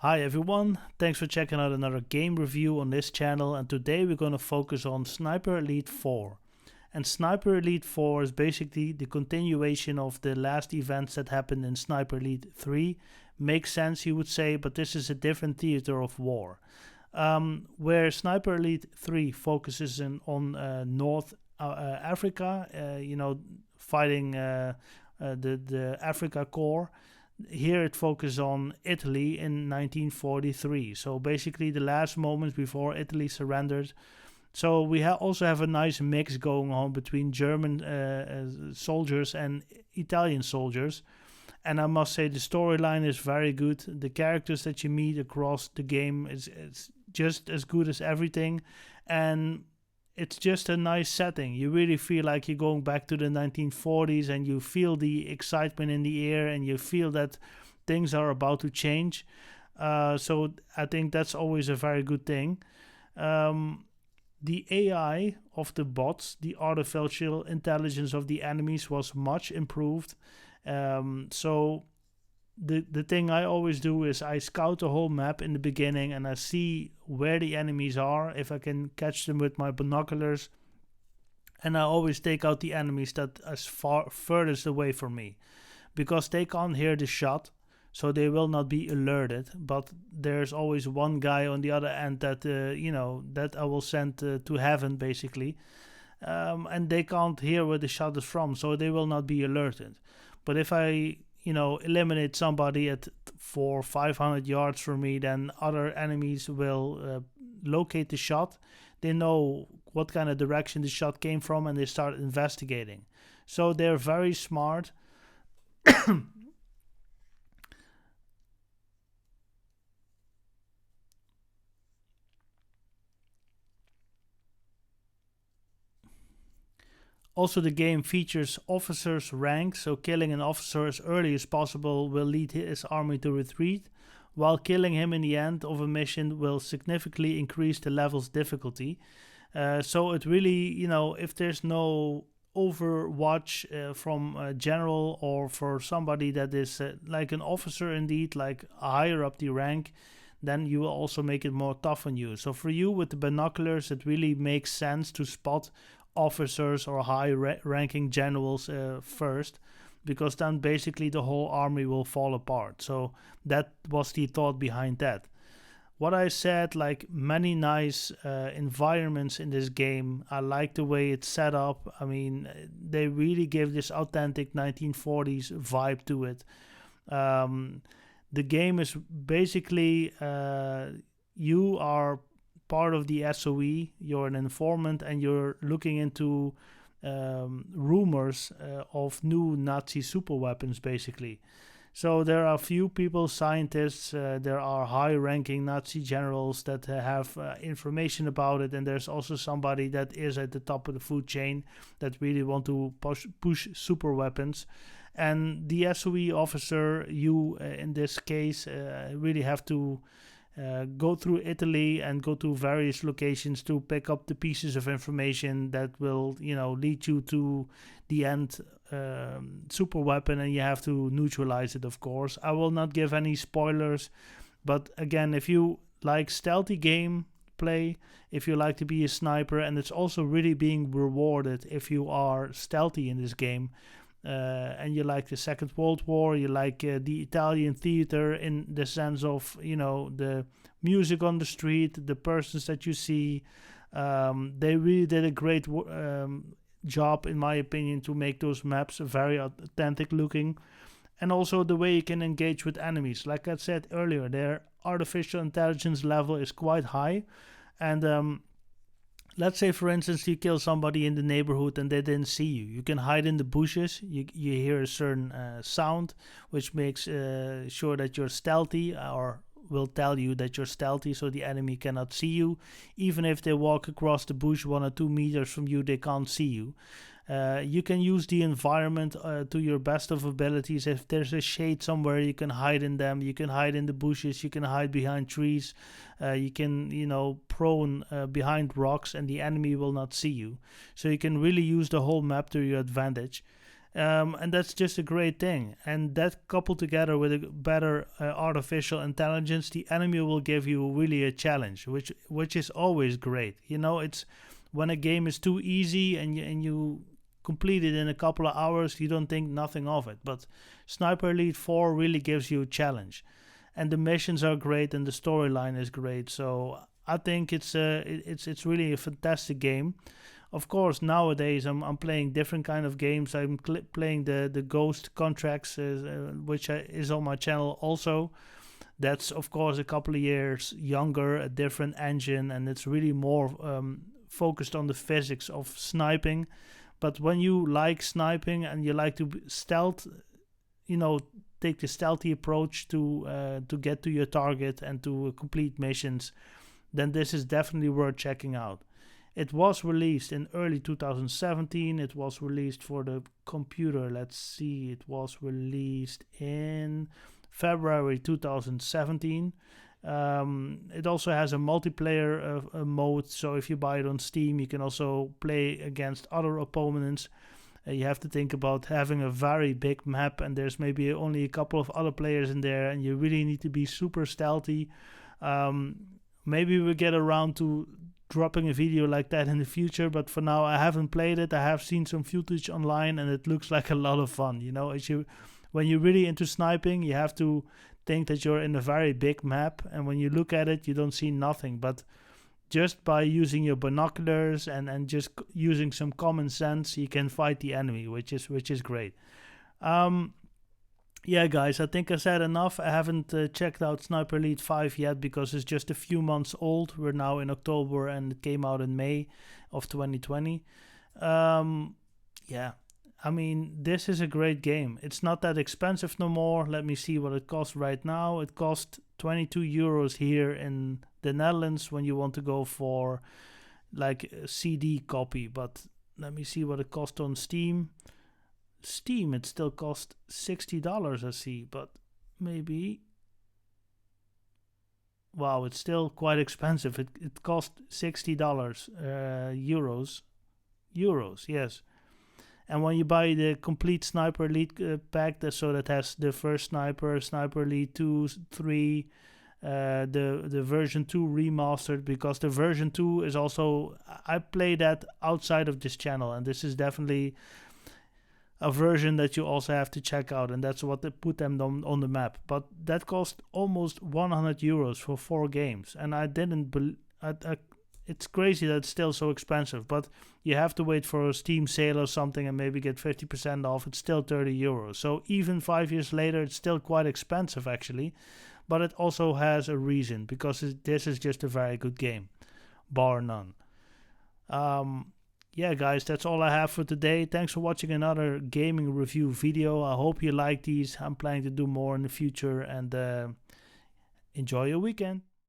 Hi everyone, thanks for checking out another game review on this channel, and today we're going to focus on Sniper Elite 4. And Sniper Elite 4 is basically the continuation of the last events that happened in Sniper Elite 3. Makes sense, you would say, but this is a different theater of war. Where Sniper Elite 3 focuses on North Africa, fighting the Africa Corps. Here it focuses on Italy in 1943. So basically the last moments before Italy surrendered. So we also have a nice mix going on between German soldiers and Italian soldiers. And I must say the storyline is very good. The characters that you meet across the game is just as good as everything. And it's just a nice setting. You really feel like you're going back to the 1940s, and you feel the excitement in the air, and you feel that things are about to change. So I think that's always a very good thing. The AI of the bots, the artificial intelligence of the enemies, was much improved. So the thing I always do is I scout the whole map in the beginning, and I see where the enemies are, if I can catch them with my binoculars, and I always take out the enemies that are furthest away from me, because they can't hear the shot, so they will not be alerted. But there's always one guy on the other end that that I will send to heaven basically, and they can't hear where the shot is from, so they will not be alerted. But if I eliminate somebody at 400-500 yards from me, then other enemies will locate the shot. They know what kind of direction the shot came from, and they start investigating. So they're very smart. Also, the game features officers' rank, so killing an officer as early as possible will lead his army to retreat, while killing him in the end of a mission will significantly increase the level's difficulty. So it really, if there's no overwatch from a general, or for somebody that is like an officer indeed, like higher up the rank, then you will also make it more tough on you. So for you with the binoculars, it really makes sense to spot officers or high ranking generals first, because then basically the whole army will fall apart. So that was the thought behind that. What I said, like many nice environments in this game. I like the way it's set up. I mean, they really give this authentic 1940s vibe to it. The game is basically you are part of the SOE, you're an informant, and you're looking into rumors of new Nazi super weapons, basically. So there are a few people, scientists, there are high-ranking Nazi generals that have information about it, and there's also somebody that is at the top of the food chain that really want to push super weapons. And the SOE officer, you in this case, really have to go through Italy and go to various locations to pick up the pieces of information that will, lead you to the end super weapon, and you have to neutralize it, of course. I will not give any spoilers, but again, if you like stealthy game play, if you like to be a sniper, and it's also really being rewarded if you are stealthy in this game, and you like the Second World War, you like the Italian theater in the sense of, the music on the street, the persons that you see. They really did a great job, in my opinion, to make those maps very authentic looking. And also the way you can engage with enemies. Like I said earlier, their artificial intelligence level is quite high. And let's say, for instance, you kill somebody in the neighborhood and they didn't see you. You can hide in the bushes. You hear a certain sound, which makes sure that you're stealthy, or will tell you that you're stealthy, so the enemy cannot see you. Even if they walk across the bush 1 or 2 meters from you, they can't see you. You can use the environment to your best of abilities. If there's a shade somewhere, you can hide in them. You can hide in the bushes. You can hide behind trees. You can, prone behind rocks, and the enemy will not see you. So you can really use the whole map to your advantage. And that's just a great thing. And that coupled together with a better artificial intelligence, the enemy will give you really a challenge, which is always great. You know, it's when a game is too easy and you complete it in a couple of hours, you don't think nothing of it. But Sniper Elite 4 really gives you a challenge, and the missions are great, and the storyline is great. So I think it's really a fantastic game. Of course, nowadays I'm playing different kind of games. I'm playing the Ghost Contracts, which is on my channel also. That's of course a couple of years younger, a different engine, and it's really more focused on the physics of sniping. But when you like sniping and you like to stealth, you know, take the stealthy approach to get to your target and to complete missions, then this is definitely worth checking out. It was released in early 2017. It was released for the computer. Let's see. It was released in February 2017. It also has a multiplayer mode. So if you buy it on Steam, you can also play against other opponents. You have to think about having a very big map, and there's maybe only a couple of other players in there, and you really need to be super stealthy. Maybe we'll get around to dropping a video like that in the future, but for now I haven't played it. I have seen some footage online and it looks like a lot of fun. You know, when you're really into sniping, you have to think that you're in a very big map, and when you look at it you don't see nothing, but just by using your binoculars and just using some common sense, you can fight the enemy, which is great. Yeah, guys, I think I said enough. I haven't checked out Sniper Elite 5 yet because it's just a few months old. We're now in October and it came out in May of 2020. Yeah, I mean, this is a great game. It's not that expensive no more. Let me see what it costs right now. It costs 22 euros here in the Netherlands when you want to go for like a CD copy. But let me see what it costs on Steam. Steam, it still costs $60, I see, but maybe... Wow, it's still quite expensive. It cost $60, euros, yes. And when you buy the complete Sniper Elite pack, so that has the first Sniper, Sniper Elite 2, 3, the version 2 remastered, because the version 2 is also... I play that outside of this channel, and this is definitely a version that you also have to check out, and that's what they put them on the map. But that cost almost 100 euros for 4 games, and I didn't it's crazy that it's still so expensive, but you have to wait for a Steam sale or something and maybe get 50% off. It's still 30 euros. So even 5 years later, it's still quite expensive actually, but it also has a reason, because this is just a very good game, bar none. Yeah, guys, that's all I have for today. Thanks for watching another gaming review video. I hope you like these. I'm planning to do more in the future, and enjoy your weekend.